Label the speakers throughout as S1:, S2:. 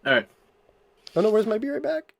S1: All right.
S2: Oh no, where's my be right back?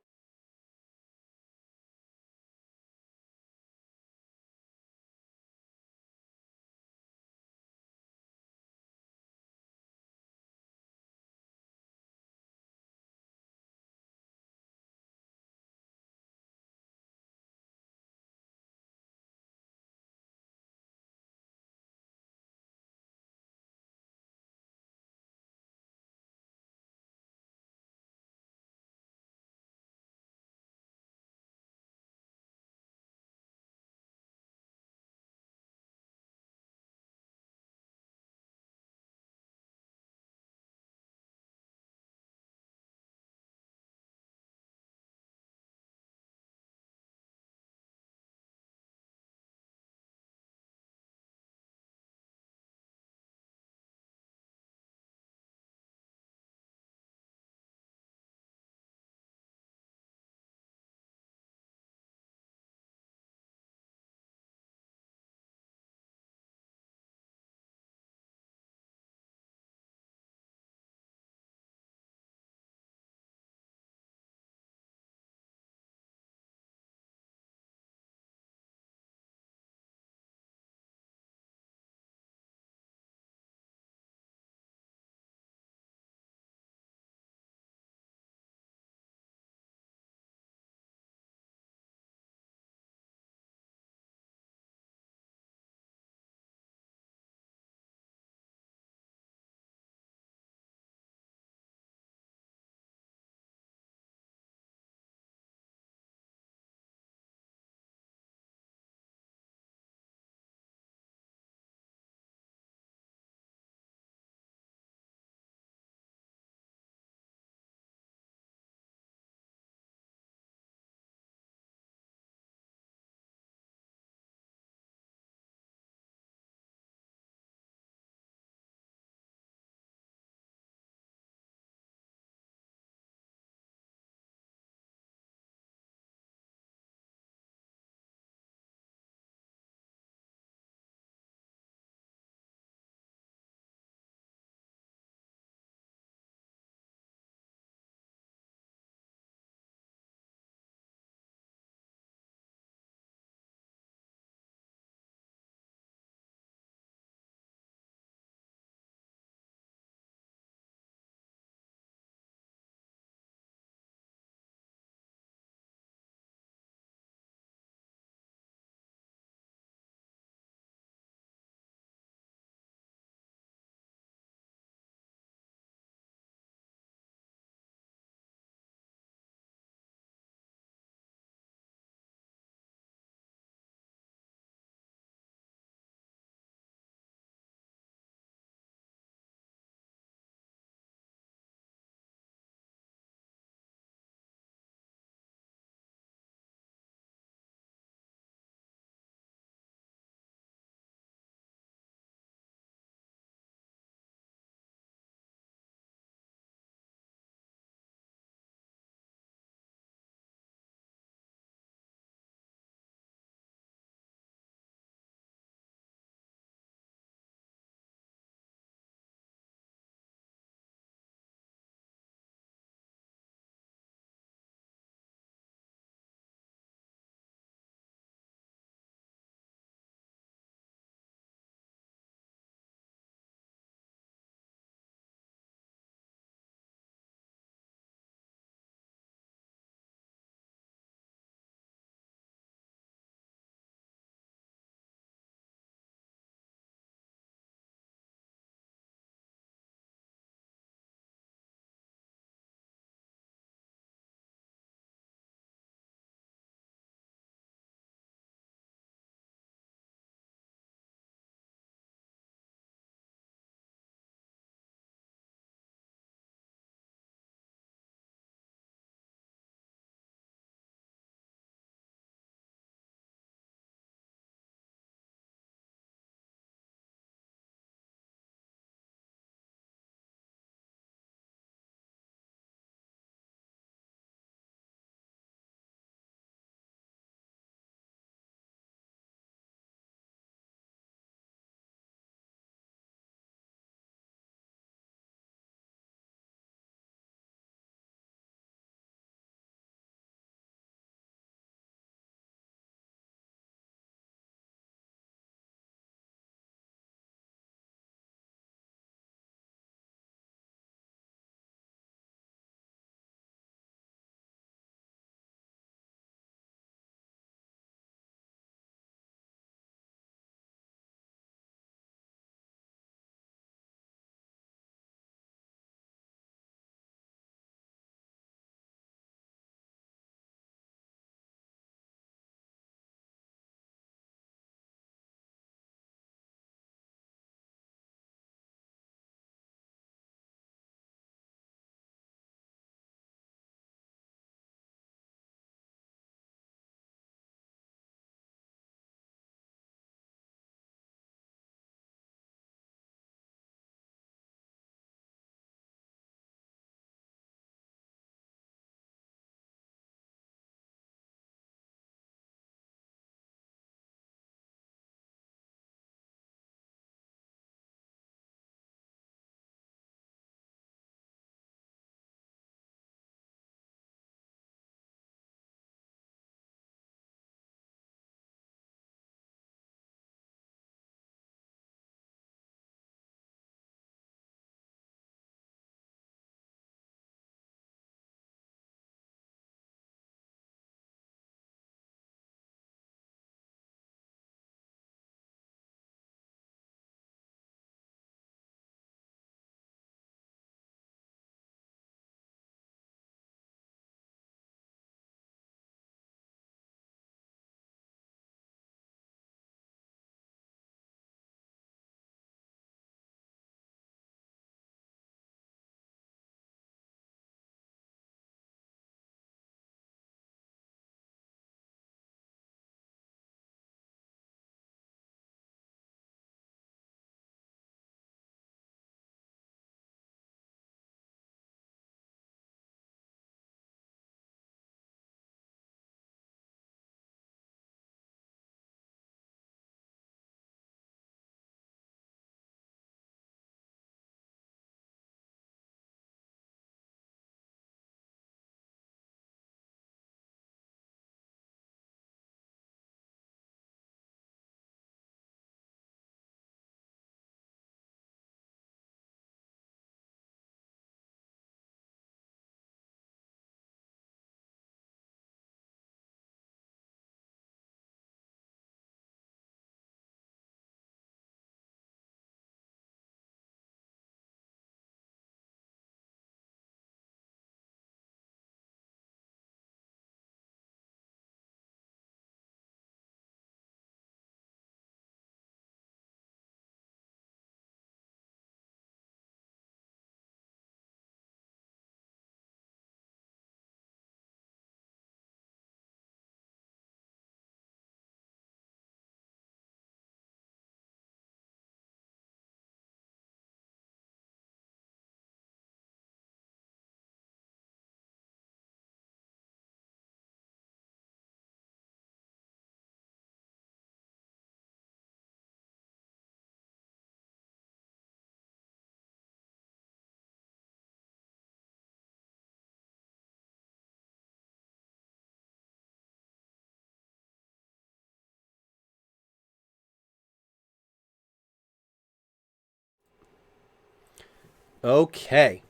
S2: Okay.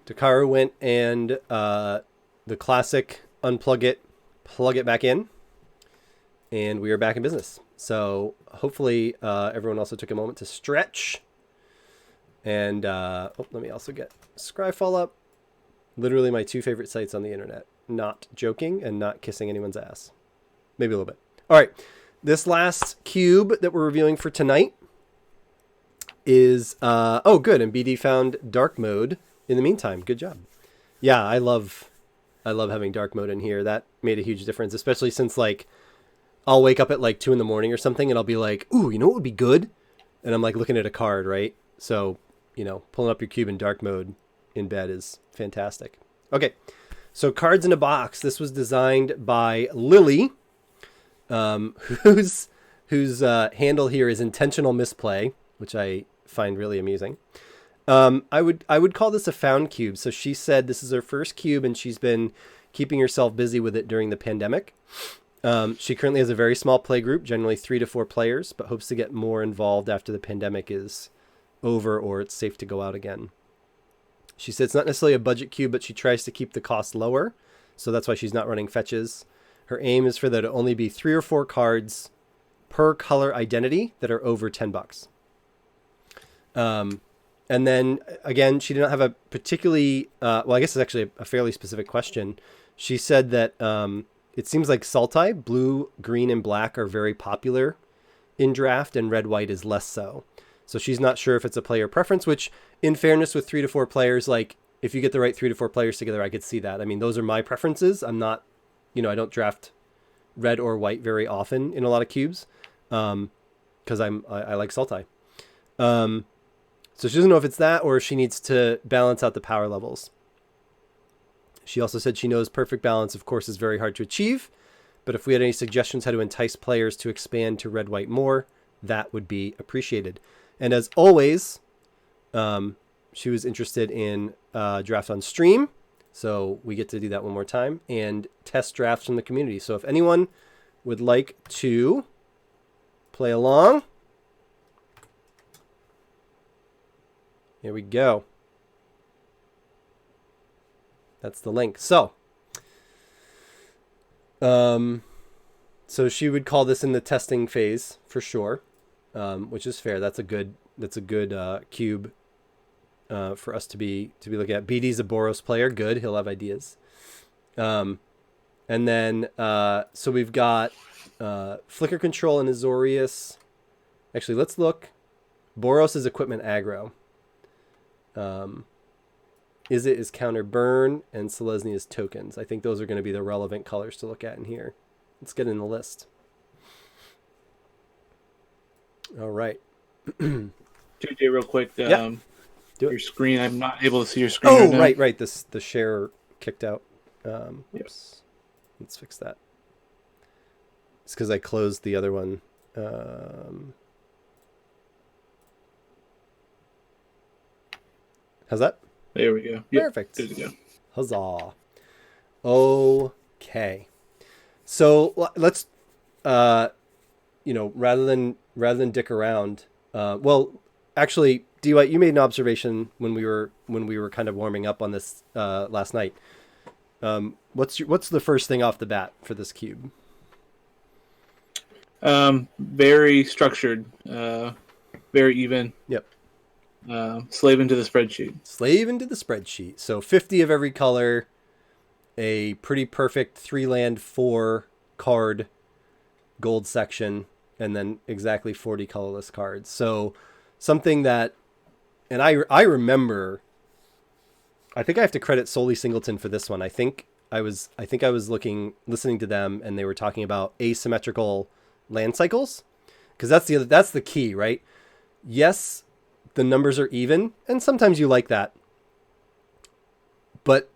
S2: Takaru went and the classic unplug it, plug it back in, and we are back in business. So hopefully everyone also took a moment to stretch. And let me also get Scryfall up. Literally my two favorite sites on the internet. Not joking and not kissing anyone's ass. Maybe a little bit. All right. This last cube that we're reviewing for tonight is, oh, good. And BD found dark mode in the meantime. Good job. Yeah, I love having dark mode in here. That made a huge difference, especially since like I'll wake up at like 2 a.m. or something and I'll be like, ooh, you know what would be good? And I'm like looking at a card, right? So, pulling up your cube in dark mode in bed is fantastic. Okay. So cards in a box. This was designed by Lily, whose handle here is intentional misplay, which I find really amusing. I would call this a found cube. So she said this is her first cube and she's been keeping herself busy with it during the pandemic. She currently has a very small play group, generally 3 to 4 players, but hopes to get more involved after the pandemic is over or it's safe to go out again. She said it's not necessarily a budget cube, but she tries to keep the cost lower. So that's why she's not running fetches. Her aim is for there to only be 3 or 4 cards per color identity that are over $10. And then again, she did not have a particularly, well, I guess it's actually a fairly specific question. She said that it seems like Sultai, blue, green, and black are very popular in draft, and red, white is less so. So she's not sure if it's a player preference, which in fairness with 3 to 4 players, like if you get the right 3 to 4 players together, I could see that. I mean, those are my preferences. I'm not, I don't draft red or white very often in a lot of cubes because I like Sultai. So she doesn't know if it's that or if she needs to balance out the power levels. She also said she knows perfect balance, of course, is very hard to achieve. But if we had any suggestions how to entice players to expand to red, white more, that would be appreciated. And as always, she was interested in draft on stream. So we get to do that one more time and test drafts from the community. So if anyone would like to play along, here we go. That's the link. So she would call this in the testing phase for sure, which is fair. That's a good cube for us to be looking at. BD's a Boros player. Good. He'll have ideas. And then so we've got Flicker Control and Azorius. Actually, let's look. Boros is equipment aggro. Is counter burn, and Selesny is tokens. I think those are going to be the relevant colors to look at in here. Let's get in the list. All right.
S1: JJ, real quick.
S2: Yeah.
S1: Your screen. I'm not able to see your screen.
S2: Oh, right. The share kicked out. Oops. Let's fix that. It's because I closed the other one. How's that?
S1: There we go.
S2: Perfect.
S1: Good to go.
S2: Huzzah. Okay. So let's, rather than dick around, well, actually, DY, you made an observation when we were kind of warming up on this last night. What's the first thing off the bat for this cube?
S1: Very structured, very even.
S2: Yep.
S1: Slave into the spreadsheet. So 50 of every color, a pretty perfect 3-land 4 card gold section, and then exactly 40 colorless cards. So something that, and I remember, I think I have to credit solely Singleton for this one. I think I was listening to them, and they were talking about asymmetrical land cycles, because that's the key, right? Yes, the numbers are even, and sometimes you like that. But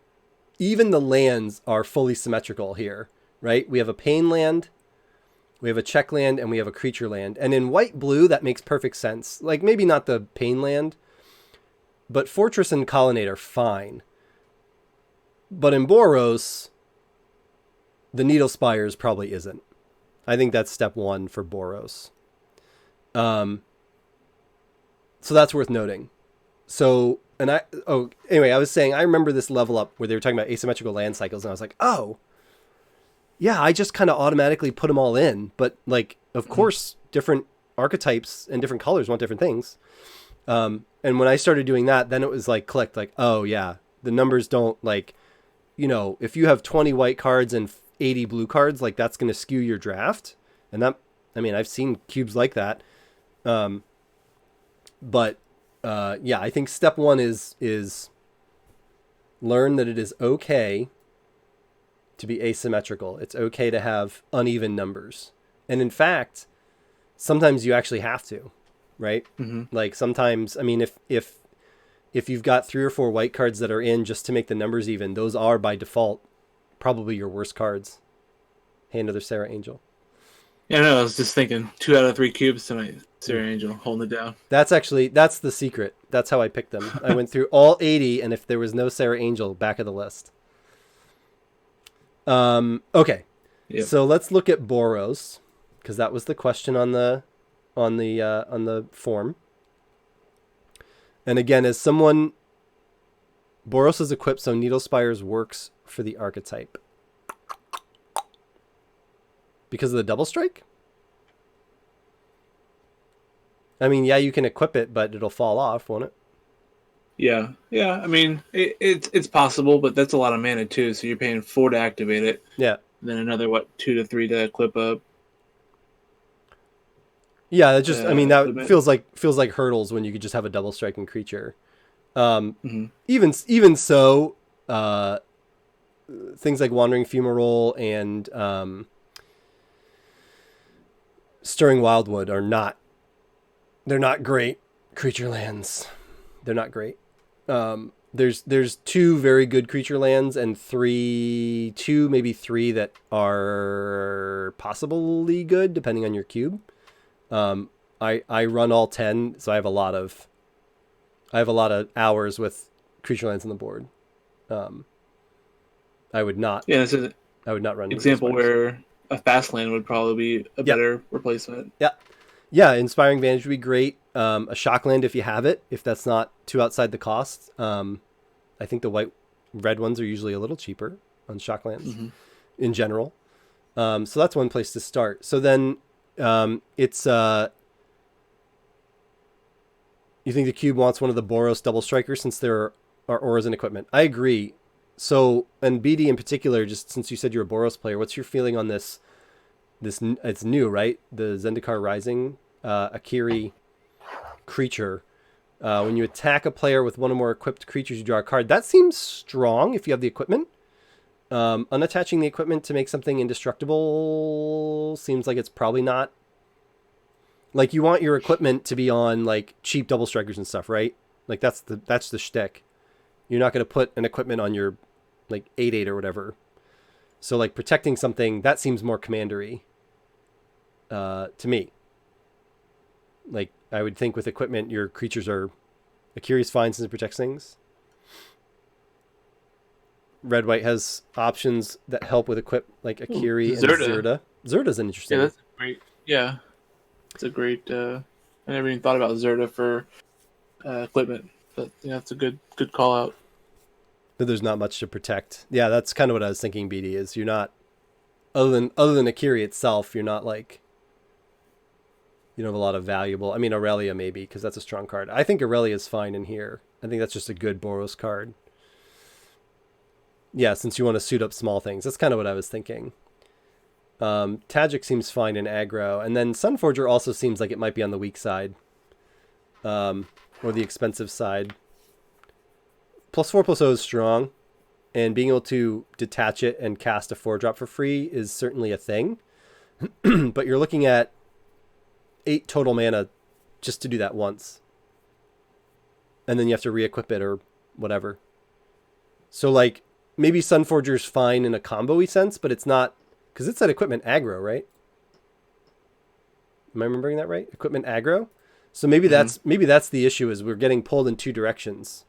S1: even the lands are fully symmetrical here, right? We have a pain land, we have a check land, and we have a creature land. And in white-blue, that makes perfect sense. Like, maybe not the pain land, but Fortress and Colonnade are fine. But in Boros, the Needle Spires probably isn't. I think that's step 1 for Boros. So that's worth noting.
S2: So, anyway, I was saying, I remember this level up where they were talking about asymmetrical land cycles, and I was like, oh, yeah, I just kind of automatically put them all in. But, like, of course, different archetypes and different colors want different things. And when I started doing that, then it was like, clicked, like, oh, yeah, the numbers don't, like, if you have 20 white cards and 80 blue cards, like, that's going to skew your draft. And that, I mean, I've seen cubes like that. But I think step one is learn that it is okay to be asymmetrical. It's okay to have uneven numbers. And in fact, sometimes you actually have to, right? Mm-hmm. Like sometimes, I mean, if you've got 3 or 4 white cards that are in just to make the numbers even, those are by default probably your worst cards. Hey, another Sarah Angel.
S1: Yeah, no, I was just thinking 2 out of 3 cubes tonight. Sarah Angel holding it down.
S2: That's the secret. That's how I picked them. I went through all 80, and if there was no Sarah Angel, back of the list. Okay. Yep. So let's look at Boros, because that was the question on the form. And again, as someone, Boros is equipped, so Needle Spires works for the archetype. Because of the double strike? I mean, yeah, you can equip it, but it'll fall off, won't it?
S1: Yeah. I mean, it's possible, but that's a lot of mana too. So you're paying 4 to activate it.
S2: Yeah.
S1: Then another 2 to 3 to equip up.
S2: Yeah, it just I mean that feels like hurdles when you could just have a double striking creature. Even so, things like Wandering Fumarole and Stirring Wildwood are not. They're not great creature lands. They're not great. There's 2 very good creature lands and 2 maybe 3 that are possibly good depending on your cube. I run all 10, so I have a lot of hours with creature lands on the board. I would not.
S1: Yeah, this is
S2: I would not run.
S1: Example where a fast land would probably be a better replacement.
S2: Yeah, Inspiring Vantage would be great. A shock land if you have it, if that's not too outside the cost. I think the red ones are usually a little cheaper on shock lands in general. So that's one place to start. So then it's you think the cube wants one of the Boros double strikers since there are auras and equipment. I agree. So, and BD in particular, just since you said you're a Boros player, what's your feeling on this? It's new, right? The Zendikar Rising Akiri creature. When you attack a player with one or more equipped creatures, you draw a card. That seems strong if you have the equipment. Unattaching the equipment to make something indestructible seems like it's probably not. Like, you want your equipment to be on like cheap double strikers and stuff, right? Like that's the shtick. You're not going to put an equipment on your like 8/8 or whatever. So like protecting something that seems more commandery to me. Like I would think with equipment, your creatures are Akiri's fine since it protects things. Red white has options that help with equip like Akiri and Zirda. Zirda's an interesting.
S1: Yeah, that's great. Yeah, it's a great. I never even thought about Zirda for equipment, but yeah, it's a good call out.
S2: But there's not much to protect. Yeah, that's kind of what I was thinking. BD is you're not other than Akiri itself. You're not like you don't have a lot of valuable. I mean, Aurelia maybe because that's a strong card. I think Aurelia is fine in here. I think that's just a good Boros card. Yeah, since you want to suit up small things. That's kind of what I was thinking. Tajik seems fine in aggro. And then Sunforger also seems like it might be on the weak side. Or the expensive side. +4/+0 is strong. And being able to detach it and cast a 4-drop for free is certainly a thing. But you're looking at 8 total mana just to do that once. And then you have to re-equip it or whatever. So like, maybe Sunforger's fine in a combo-y sense, but it's not, because it's that equipment aggro, right? Am I remembering that right? Equipment aggro? So maybe that's the issue is we're getting pulled in 2 directions.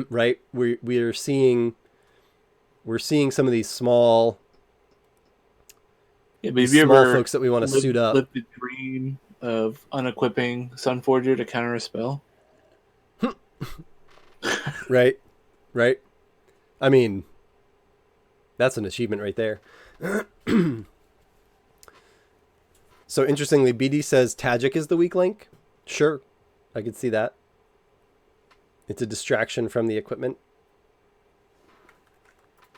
S2: Right? We're seeing some of these small folks that we want to suit up.
S1: Live the dream of unequipping Sunforger to counter a spell?
S2: Right? Right? I mean, that's an achievement right there. So interestingly, BD says Tajik is the weak link. Sure, I could see that. It's a distraction from the equipment.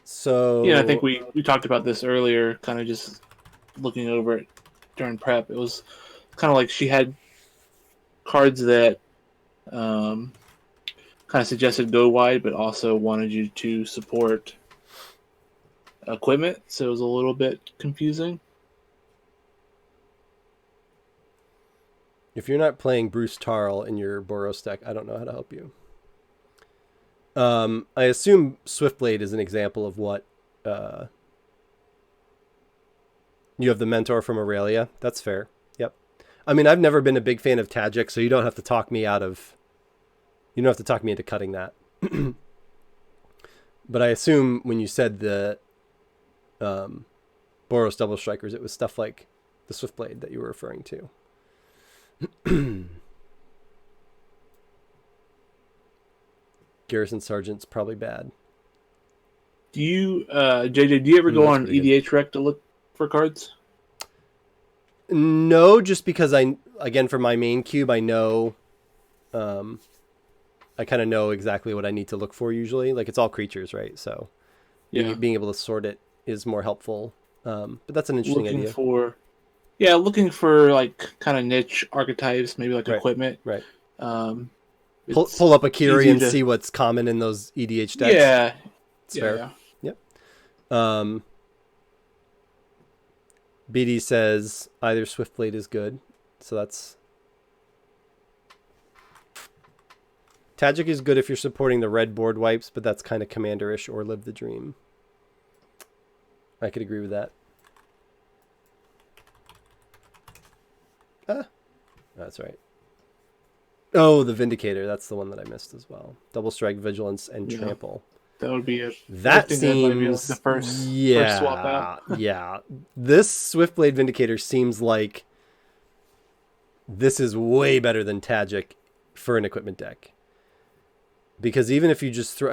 S2: So
S3: yeah, I think we talked about this earlier, kind of just looking over it during prep. It was kind of like she had cards that kind of suggested go wide, but also wanted you to support equipment, so it was a little bit confusing.
S2: if you're not playing Bruce Tarl in your Boros deck, I don't know how to help you. I assume Swiftblade is an example of what you have the mentor from Aurelia. That's fair. Yep. I mean, I've never been a big fan of Tajik, so you don't have to talk me into cutting that. But I assume when you said the Boros double strikers, it was stuff like the Swiftblade that you were referring to. Garrison Sergeant's probably bad.
S3: Do you, JJ, do you ever go on EDH Rec to look for cards?
S2: No, just because again, for my main cube, I know, I kind of know exactly what I need to look for usually. Like, it's all creatures, right? So being able to sort it is more helpful. But that's an interesting idea.
S3: Looking for like kind of niche archetypes, maybe like equipment.
S2: Right. Pull up Akiri and see what's common in those EDH decks.
S3: Yeah.
S2: It's fair. Yeah. Yep. BD says either Swiftblade is good. So that's... Tajik is good if you're supporting the red board wipes, but that's kind of commander-ish or Live the Dream. I could agree with that. That's right. Oh, the Vindicator. That's the one that I missed as well. Double Strike, Vigilance, and Trample.
S3: That would be it.
S2: That seems...
S3: the first swap out.
S2: Yeah. This Swiftblade Vindicator seems like this is way better than Tajik for an equipment deck. Because even if you just throw...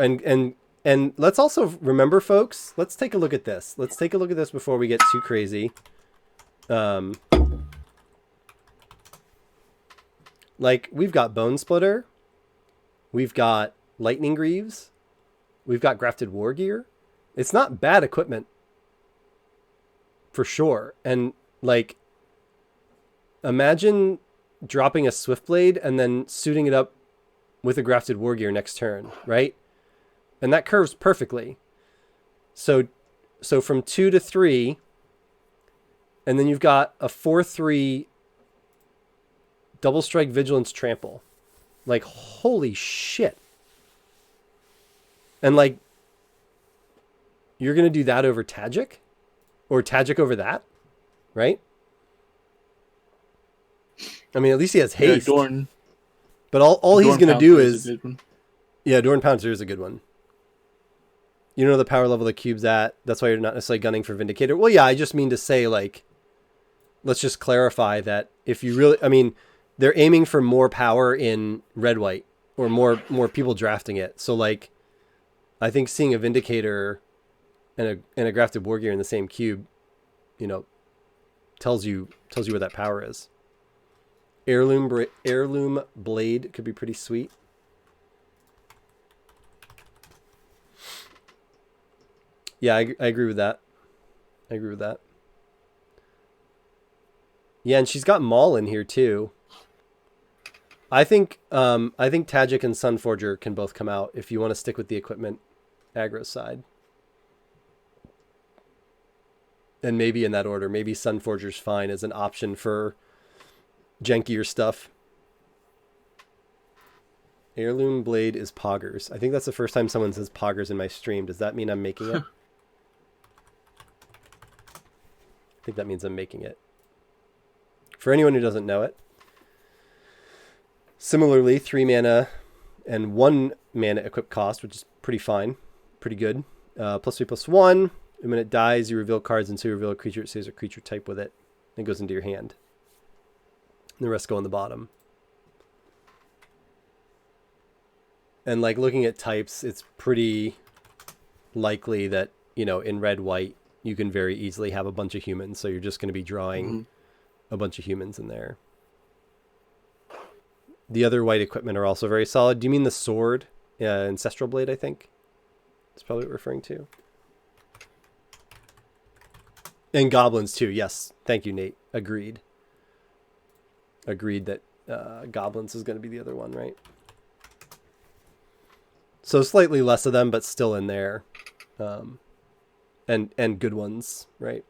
S2: And let's also remember, folks, let's take a look at this. Let's take a look at this before we get too crazy. Like, we've got Bone Splitter. We've got Lightning Greaves. We've got Grafted War Gear. It's not bad equipment. For sure. And, like, imagine dropping a Swiftblade and then suiting it up with a Grafted War Gear next turn, right? And that curves perfectly. So from 2 to 3, and then you've got a 4/3 Double Strike, Vigilance, Trample. Like, holy shit. And, like, you're going to do that over Tajik? Or Tajik over that? Right? I mean, at least he has haste.
S3: Dorn.
S2: But all he's going to do is...
S3: Yeah,
S2: Dorn Pouncer is a good one. You know the power level the cube's at. That's why you're not necessarily gunning for Vindicator. Well, yeah, I just mean to say, like, let's just clarify that if you really... I mean... They're aiming for more power in red-white or more people drafting it. So, like, I think seeing a Vindicator and a Grafted War Gear in the same cube, you know, tells you where that power is. Heirloom Blade could be pretty sweet. Yeah, I agree with that. Yeah, and she's got Maul in here too. I think Tajik and Sunforger can both come out if you want to stick with the equipment aggro side. And maybe in that order. Maybe Sunforger's fine as an option for jankier stuff. Heirloom Blade is Poggers. I think that's the first time someone says Poggers in my stream. Does that mean I'm making it? I think that means I'm making it. For anyone who doesn't know it, similarly, 3 mana and 1 mana equip cost, which is pretty fine, pretty good. +3/+1. And when it dies, you reveal cards, and so you reveal a creature. It says a creature type with it. And it goes into your hand. And the rest go on the bottom. And like looking at types, it's pretty likely that, you know, in red white you can very easily have a bunch of humans, so you're just going to be drawing a bunch of humans in there. The other white equipment are also very solid. Do you mean the sword, Ancestral Blade? I think that's probably what we're referring to. And goblins too. Yes, thank you, Nate. Agreed that goblins is going to be the other one, right? So slightly less of them, but still in there. And good ones, right?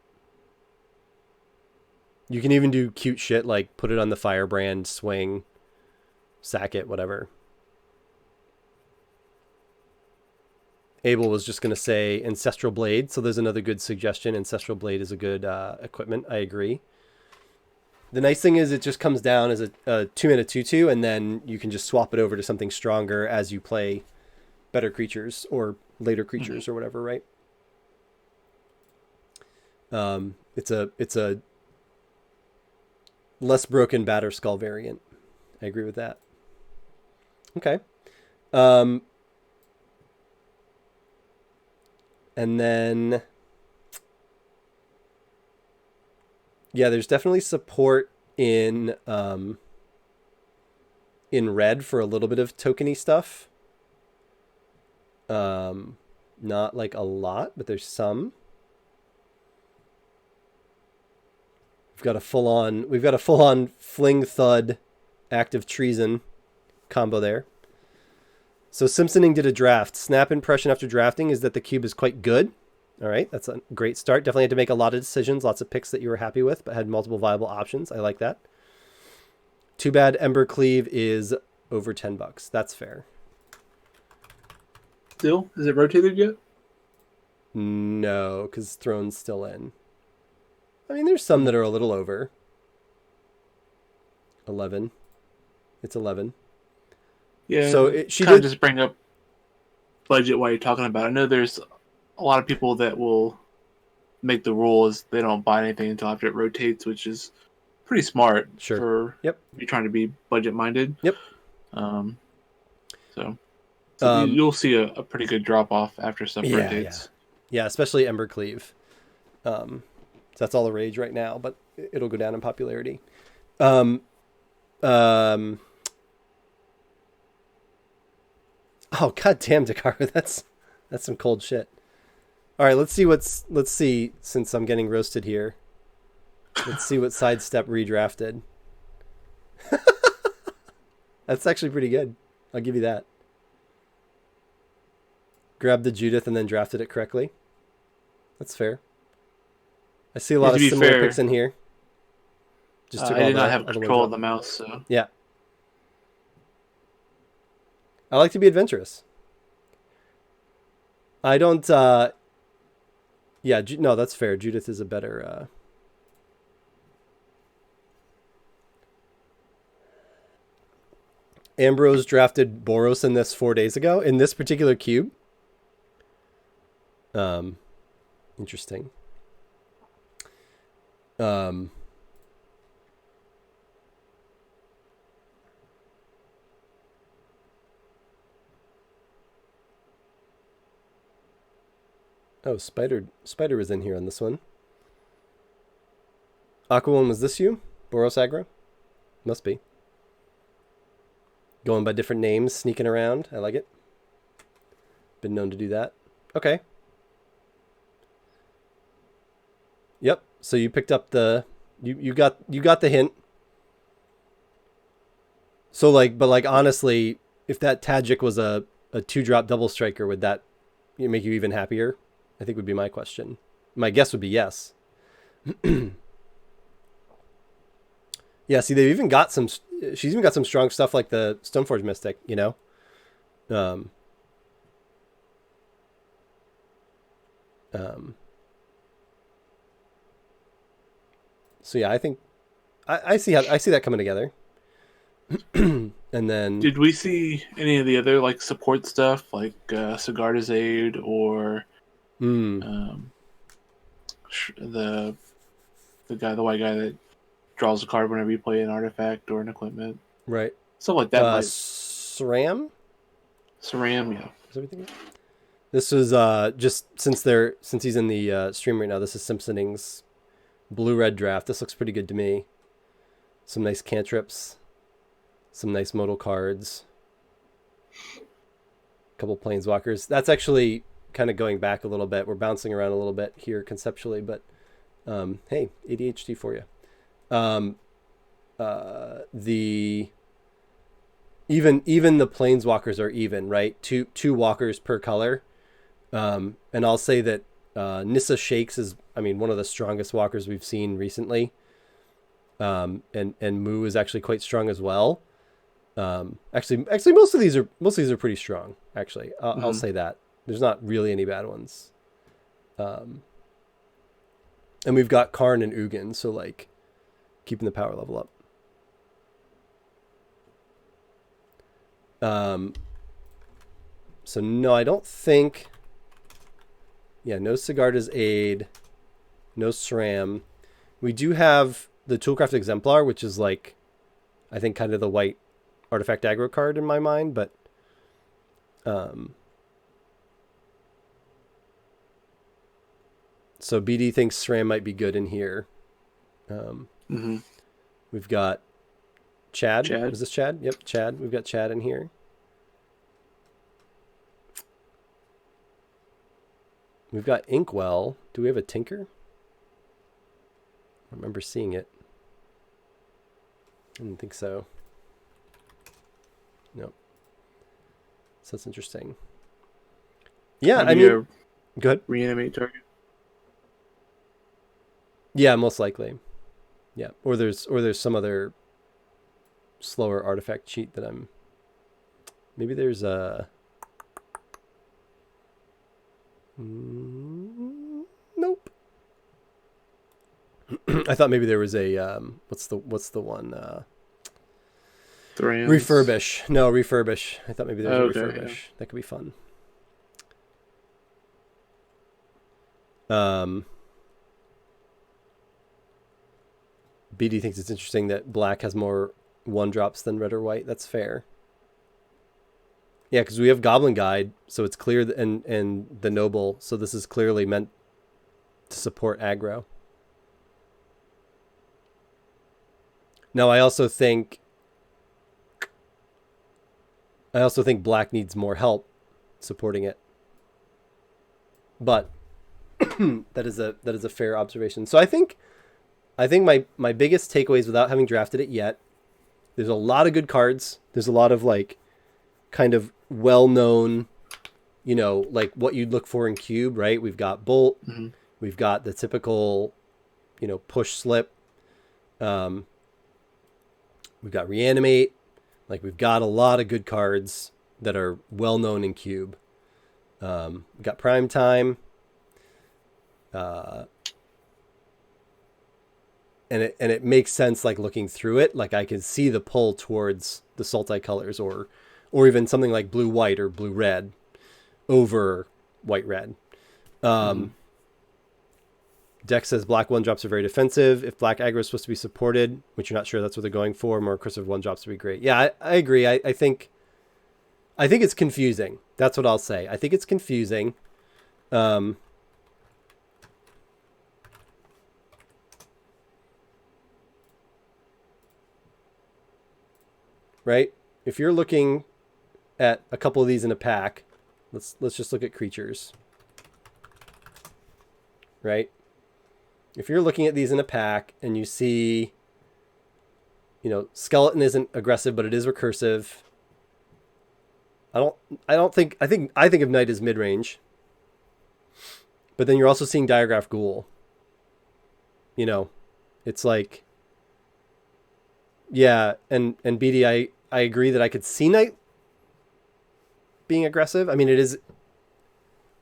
S2: You can even do cute shit like put it on the firebrand, swing, sack it, whatever. Abel was just going to say Ancestral Blade, so there's another good suggestion. Ancestral Blade is a good equipment. I agree. The nice thing is it just comes down as a 2-mana 2/2, and then you can just swap it over to something stronger as you play better creatures or later creatures or whatever, right? It's a less broken Batter Skull variant. I agree with that. Okay. And then, yeah, there's definitely support in red for a little bit of tokeny stuff. Not like a lot, but there's some. We've got a full on fling thud active treason combo there. So Simpsoning did a draft. Snap impression after drafting is that the cube is quite good. All right, that's a great start. Definitely had to make a lot of decisions, lots of picks that you were happy with, but had multiple viable options. I like that. Too bad Ember Cleave is over $10. That's fair.
S3: Still? Is it rotated yet?
S2: No, because Throne's still in. I mean, there's some that are a little over. 11. It's 11.
S3: Yeah.
S2: So she
S3: kind
S2: did
S3: of just bring up budget while you're talking about it. I know there's a lot of people that will make the rule is they don't buy anything until after it rotates, which is pretty smart for you trying to be budget minded.
S2: Yep.
S3: So you'll see a pretty good drop off after stuff rotates.
S2: Yeah, especially Ember Cleave. So that's all the rage right now, but it'll go down in popularity. Oh god damn, Dakar, that's some cold shit. All right, let's see since I'm getting roasted here. Let's see what Sidestep redrafted. That's actually pretty good. I'll give you that. Grabbed the Judith and then drafted it correctly. That's fair. I see a lot of similar picks in here.
S3: Just I did not have control of the mouse, so
S2: yeah. I like to be adventurous. I don't. Yeah, no, that's fair. Judith is a better. Ambrose drafted Boros in this 4 days ago in this particular cube. Interesting. Oh, Spider was in here on this one. Aquaman, was this you? Boros aggro? Must be. Going by different names, sneaking around. I like it. Been known to do that. Okay. Yep. So you picked up the you got the hint. So but honestly, if that Tajik was a 2-drop double striker, would that make you even happier? I think would be my question. My guess would be yes. Yeah, see, they've even got some. She's even got some strong stuff like the Stoneforge Mystic, you know. So yeah, I think I see that coming together. And then,
S3: did we see any of the other support stuff like Sigarda's Aid or the white guy that draws a card whenever you play an artifact or an equipment,
S2: right?
S3: Stuff like that.
S2: SRAM.
S3: Saram, yeah.
S2: Is everything? This was just since he's in the stream right now. This is Simpsoning's blue-red draft. This looks pretty good to me. Some nice cantrips, some nice modal cards, a couple planeswalkers. That's actually kind of going back a little bit. We're bouncing around a little bit here conceptually, but hey, ADHD for you. The even the planeswalkers are even, right? Two walkers per color. And I'll say that Nissa Shakes is, one of the strongest walkers we've seen recently. And Moo is actually quite strong as well. Actually, most of these are pretty strong. Actually, I'll say that there's not really any bad ones. And we've got Karn and Ugin, so like keeping the power level up. So no, I don't think. Yeah, no Sigarda's Aid, no SRAM. We do have the Toolcraft Exemplar, which is like, I think kind of the white artifact aggro card in my mind, but so BD thinks SRAM might be good in here. We've got Chad. Is this Chad? Yep, Chad. We've got Chad in here. We've got Inkwell. Do we have a Tinker? I remember seeing it. I didn't think so. Nope. So that's interesting. Yeah, go ahead.
S3: Reanimate target.
S2: Yeah, most likely. Yeah, or there's some other slower artifact cheat that I'm. Maybe there's a. Nope. I thought maybe there was a what's the one? Refurbish. No, refurbish. I thought maybe there was a refurbish. Yeah. That could be fun. BD thinks it's interesting that black has more 1-drops than red or white. That's fair. Yeah, because we have Goblin Guide, so it's clear, and the Noble, so this is clearly meant to support aggro. Now, I also think black needs more help supporting it. But that is a fair observation. So I think my biggest takeaways without having drafted it yet, there's a lot of good cards. There's a lot of like kind of well-known, like what you'd look for in Cube, right? We've got Bolt. We've got the typical, push slip. We've got Reanimate. Like we've got a lot of good cards that are well-known in Cube. We've got Prime Time. And it makes sense, like looking through it, like I can see the pull towards the Sultai colors or even something like blue-white or blue-red over white-red. Dex says black 1-drops are very defensive. If black aggro is supposed to be supported, which you're not sure that's what they're going for, more cursive 1-drops would be great. Yeah, I agree. I think it's confusing. That's what I'll say. I think it's confusing. Right? If you're looking at a couple of these in a pack, let's just look at creatures. Right? If you're looking at these in a pack and you see, skeleton isn't aggressive, but it is recursive. I think of Knight as mid-range. But then you're also seeing Diagraph Ghoul. It's like, yeah, and BD, I agree that I could see Knight being aggressive. It is,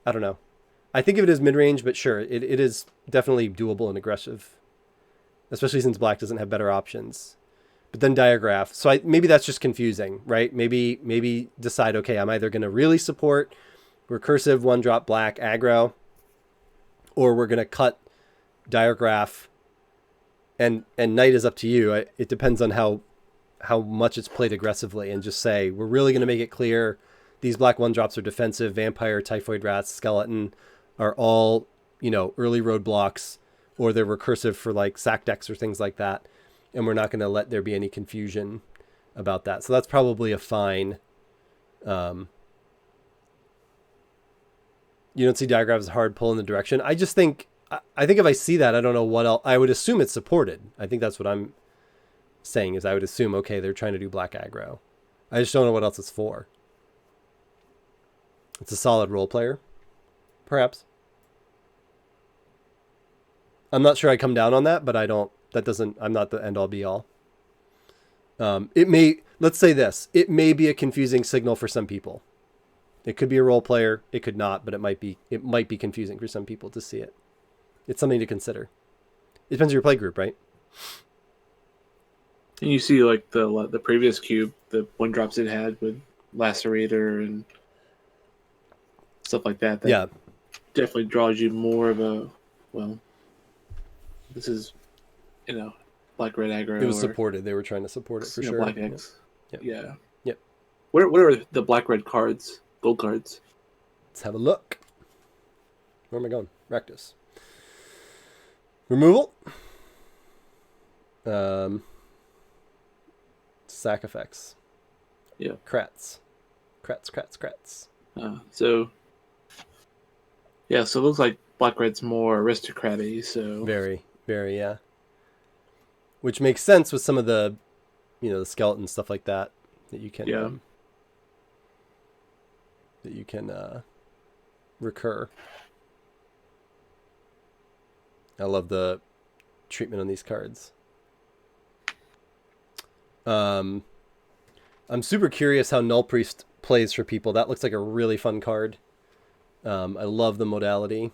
S2: I don't know. I think of it as mid-range, but sure, it is definitely doable and aggressive, especially since black doesn't have better options. But then Diagraph, so maybe that's just confusing, right? Maybe decide, okay, I'm either going to really support recursive 1-drop black aggro, or we're going to cut Diagraph, and Knight is up to you. It depends on how much it's played aggressively, and just say we're really going to make it clear these black 1-drops are defensive. Vampire, Typhoid Rats, Skeleton are all, early roadblocks, or they're recursive for like sack decks or things like that. And we're not going to let there be any confusion about that. So that's probably a fine. You don't see diagrams as hard pull in the direction. I just think, I think if I see that, I don't know what else. I would assume it's supported. I think that's what I'm saying is I would assume, okay, they're trying to do black aggro. I just don't know what else it's for. It's a solid role player, perhaps. I'm not sure I come down on that, but I'm not the end all be all. Let's say this, it may be a confusing signal for some people. It could be a role player, it could not, but it might be confusing for some people to see it. It's something to consider. It depends on your play group, right?
S3: And you see like the previous cube, the 1-drops it had with Lacerator and stuff like that. That definitely draws you more of a, well, this is, black red aggro.
S2: It was supported. They were trying to support it for sure.
S3: Black X.
S2: Yeah.
S3: What are the black red cards? Gold cards.
S2: Let's have a look. Where am I going? Rectus. Removal. Sack effects.
S3: Yeah.
S2: Krats.
S3: So it looks like black red's more aristocrat-y, so
S2: very, very, yeah. Which makes sense with some of the, the skeleton stuff like that you can recur. I love the treatment on these cards. I'm super curious how Null Priest plays for people. That looks like a really fun card. I love the modality.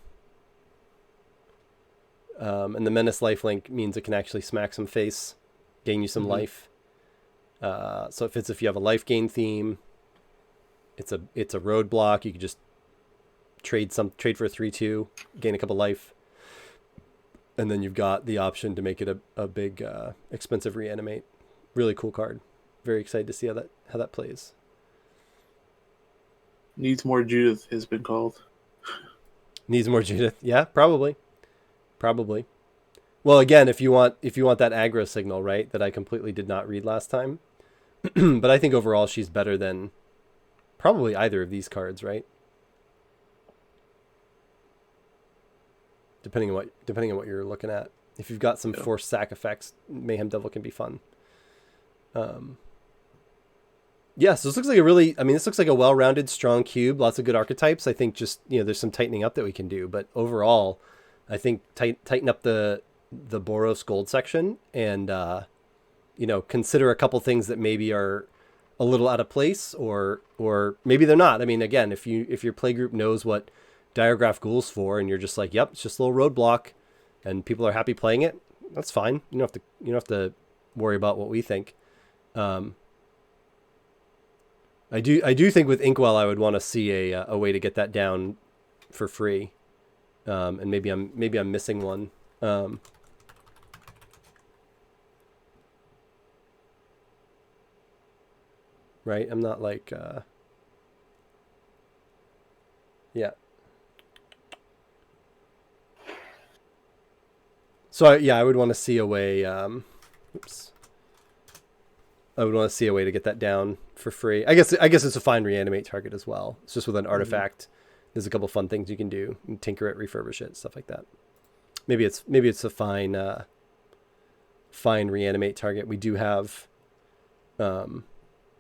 S2: And the Menace lifelink means it can actually smack some face, gain you some life. So it fits if you have a life gain theme. It's a roadblock. You could just trade for a 3/2, gain a couple life. And then you've got the option to make it a big expensive reanimate. Really cool card. Very excited to see how that plays.
S3: Needs more Judith has been called.
S2: Needs more Judith. Yeah, probably. Well, again, if you want that aggro signal, right, that I completely did not read last time. But I think overall she's better than probably either of these cards, right? Depending on what you're looking at. If you've got some forced sack effects, Mayhem Devil can be fun. So this looks like this looks like a well-rounded, strong cube. Lots of good archetypes. I think just, there's some tightening up that we can do. But overall, I think tighten up the Boros gold section and, consider a couple things that maybe are a little out of place or maybe they're not. I mean, again, if your play group knows what Diagraph Ghoul's for and you're just like, yep, it's just a little roadblock and people are happy playing it, that's fine. You don't have to worry about what we think. I do think with Inkwell I would want to see a way to get that down for free. And maybe I'm missing one. Right? I'm not like yeah. So I would want to see a way I would want to see a way to get that down for free. I guess it's a fine reanimate target as well. It's just with an artifact. There's a couple fun things you can do. You can tinker it, refurbish it, stuff like that. Maybe it's a fine reanimate target. We do have a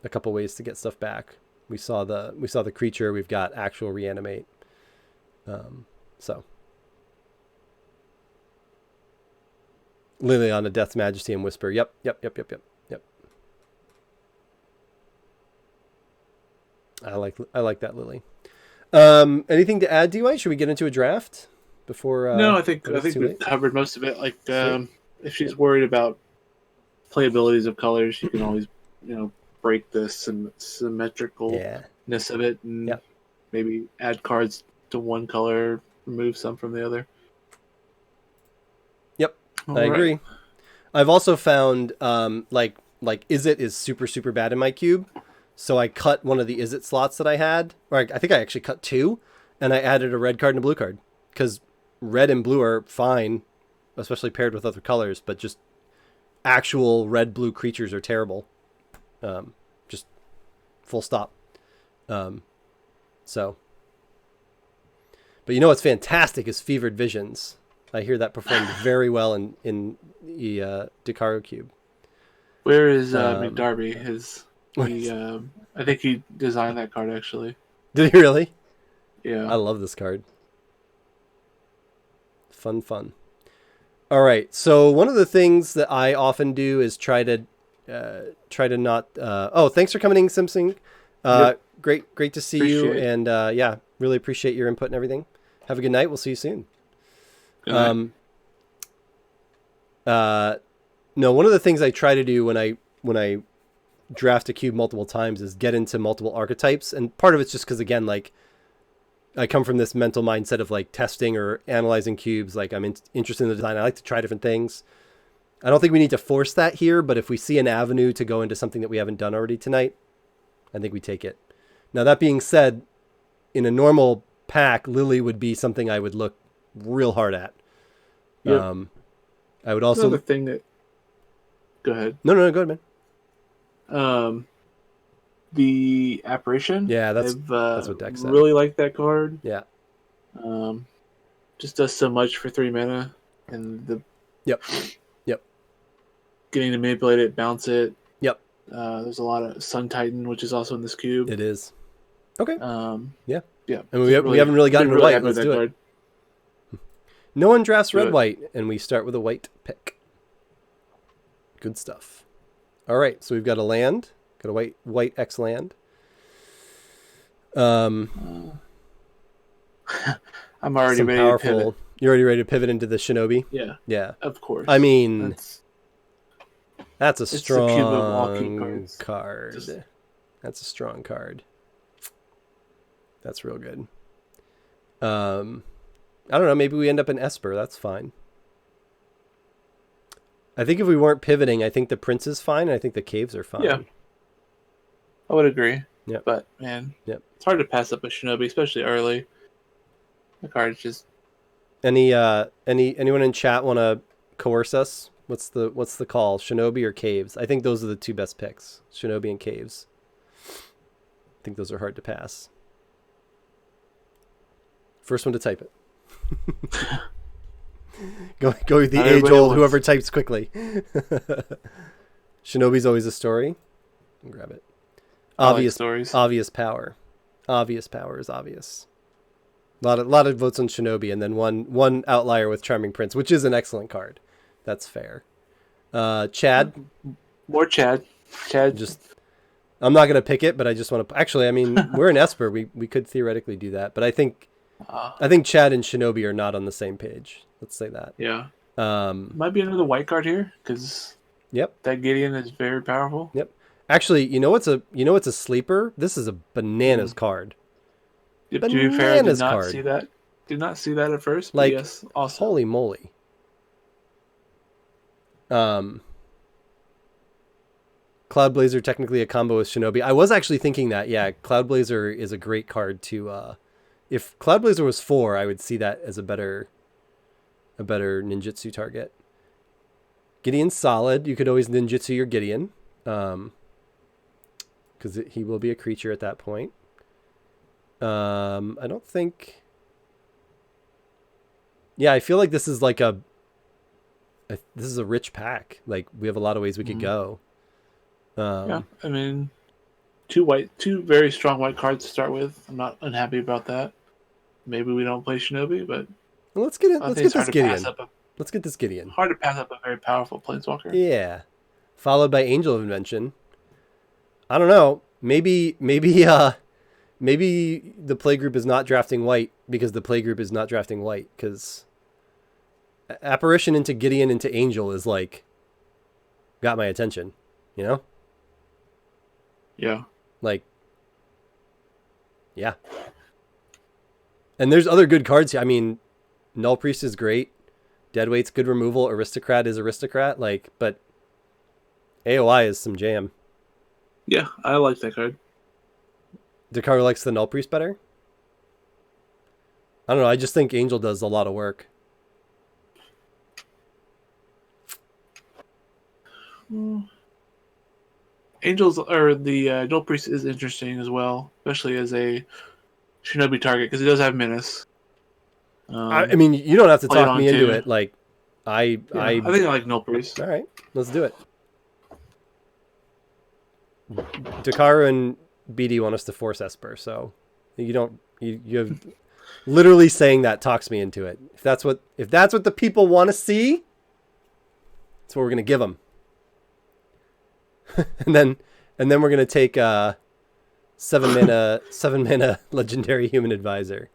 S2: couple ways to get stuff back. We saw the creature. We've got actual reanimate. So Liliana, Death's Majesty, and Whisper. Yep. I like that Lily. Anything to add, DY? Should we get into a draft before?
S3: No, I think we've covered most of it. Like, if she's worried about playabilities of colors, she can always, break the symmetricalness of it, and maybe add cards to one color, remove some from the other.
S2: Yep, I agree. I've also found Izzet is super super bad in my cube. So I cut one of the is it slots that I had, or I think I actually cut 2, and I added a red card and a blue card because red and blue are fine, especially paired with other colors, but just actual red-blue creatures are terrible. Just full stop. So, but you know what's fantastic is Fevered Visions. I hear that performed very well in the Dakaru Cube.
S3: Where is McDarby? I think he designed that card actually.
S2: Did he really?
S3: Yeah.
S2: I love this card. Fun. All right. So one of the things that I often do is try to not. Thanks for coming in, Simpson.
S3: Yep.
S2: Great to see you, and really appreciate your input and everything. Have a good night. We'll see you soon.
S3: Good night.
S2: No, one of the things I try to do when I draft a cube multiple times is get into multiple archetypes, and part of it's just because, again, like, I come from this mental mindset of like testing or analyzing cubes. Like, I'm interested in the design. I like to try different things. I don't think we need to force that here, but if we see an avenue to go into something that we haven't done already tonight, I think we take it. Now, that being said, in a normal pack, Lily would be something I would look real hard at.
S3: Yep.
S2: I would also...
S3: Another thing that... Go ahead.
S2: No, go ahead, man.
S3: The Apparition.
S2: Yeah, that's what Deck said.
S3: Really like that card.
S2: Yeah.
S3: Just does so much for 3 mana, and the
S2: Yep.
S3: Getting to manipulate it, bounce it.
S2: Yep.
S3: There's a lot of Sun Titan, which is also in this cube.
S2: It is. Okay.
S3: Yeah.
S2: And we haven't really gotten to white. Let's do it. No one drafts red-white, and we start with a white pick. Good stuff. All right, so we've got a land. Got a white X land.
S3: I'm already ready to pivot.
S2: You're already ready to pivot into the Shinobi?
S3: Yeah.
S2: Yeah.
S3: Of course.
S2: I mean, that's a strong card. That's a strong card. That's real good. I don't know. Maybe we end up in Esper. That's fine. I think if we weren't pivoting, I think the Prince is fine. And I think the Caves are fine.
S3: Yeah. I would agree.
S2: Yep.
S3: But, man,
S2: it's
S3: hard to pass up a Shinobi, especially early. The card's just...
S2: Anyone in chat want to coerce us? What's the call? Shinobi or Caves? I think those are the two best picks. Shinobi and Caves. I think those are hard to pass. First one to type it. Go with the age-old, whoever types quickly. Shinobi's always a story. I'll grab it. Obvious stories. Obvious power. Obvious power is obvious. A lot of votes on Shinobi, and then one outlier with Charming Prince, which is an excellent card. That's fair. Chad.
S3: More Chad.
S2: I'm not gonna pick it, but I just want to. Actually, I mean, we're in Esper. We could theoretically do that, but I think Chad and Shinobi are not on the same page. Let's say that.
S3: Yeah. Might be another white card here because.
S2: Yep.
S3: That Gideon is very powerful.
S2: Yep. Actually, you know what's a sleeper? This is a bananas card.
S3: Yep, to be fair, I did not see that. Did not see that at first. Like, yes, awesome.
S2: Holy moly. Cloudblazer technically a combo with Shinobi. I was actually thinking that. Yeah, Cloudblazer is a great card to. If Cloudblazer was 4, I would see that as a better ninjutsu target. Gideon's solid. You could always ninjutsu your Gideon. Because he will be a creature at that point. I don't think... Yeah, I feel like this is like this is a rich pack. Like, we have a lot of ways we could go.
S3: Yeah, I mean, two very strong white cards to start with. I'm not unhappy about that. Maybe we don't play Shinobi, but...
S2: Well, let's get this Gideon. Let's get this Gideon.
S3: Hard to pass up a very powerful Planeswalker.
S2: Yeah. Followed by Angel of Invention. I don't know. Maybe the playgroup is not drafting white because the playgroup is not drafting white, because Apparition into Gideon into Angel is like got my attention, you know?
S3: Yeah.
S2: Like, yeah. And there's other good cards here. I mean, Null Priest is great. Deadweight's good removal. Aristocrat is Aristocrat. Like, but AOI is some jam.
S3: Yeah, I like that card.
S2: Dakar likes the Null Priest better? I don't know. I just think Angel does a lot of work.
S3: Angels or the Null Priest is interesting as well, especially as a Shinobi target because he does have menace.
S2: I mean, you don't have to talk me into it. Like, I think
S3: I like Null Priest.
S2: All right, let's do it. Dakar and BD want us to force Esper, so you don't. You have literally saying that talks me into it. If that's what the people want to see, that's what we're gonna give them. and then we're gonna take 7 mana legendary human advisor.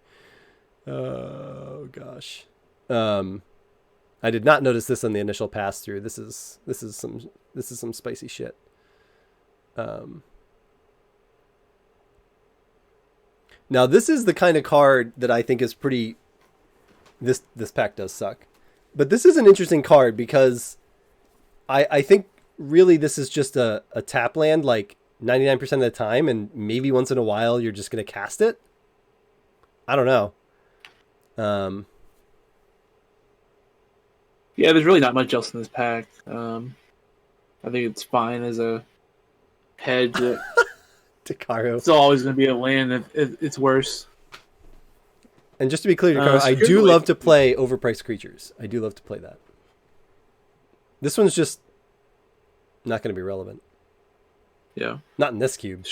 S2: Oh gosh. I did not notice this on the initial pass through. This is some spicy shit. Now this is the kind of card that I think is pretty. This pack does suck, but this is an interesting card because I think really this is just a tap land like 99% of the time, and maybe once in a while you're just gonna cast it. I don't know.
S3: Yeah, there's really not much else in this pack. I think it's fine as a hedge.
S2: Takaro.
S3: It's always going to be a land if it's worse.
S2: And just to be clear, Takaro, I do love to play overpriced creatures. I do love to play that. This one's just not going to be relevant.
S3: Yeah.
S2: Not in this cube.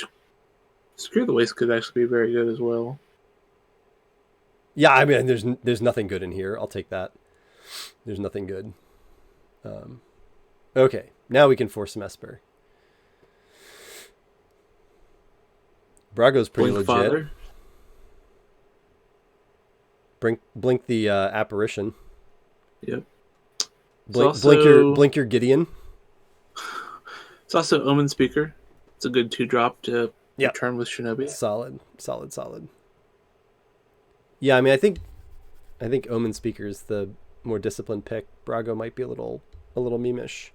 S3: Screw the Waste could actually be very good as well.
S2: Yeah, I mean, there's nothing good in here. I'll take that. There's nothing good. Okay, now we can force some Esper. Brago's pretty legit. Father. Blink the apparition.
S3: Yep.
S2: Blink your Gideon.
S3: It's also Omen Speaker. It's a good 2-drop to return with Shinobi.
S2: Solid. Yeah, I mean, I think Omen Speaker is the more disciplined pick. Brago might be a little memeish.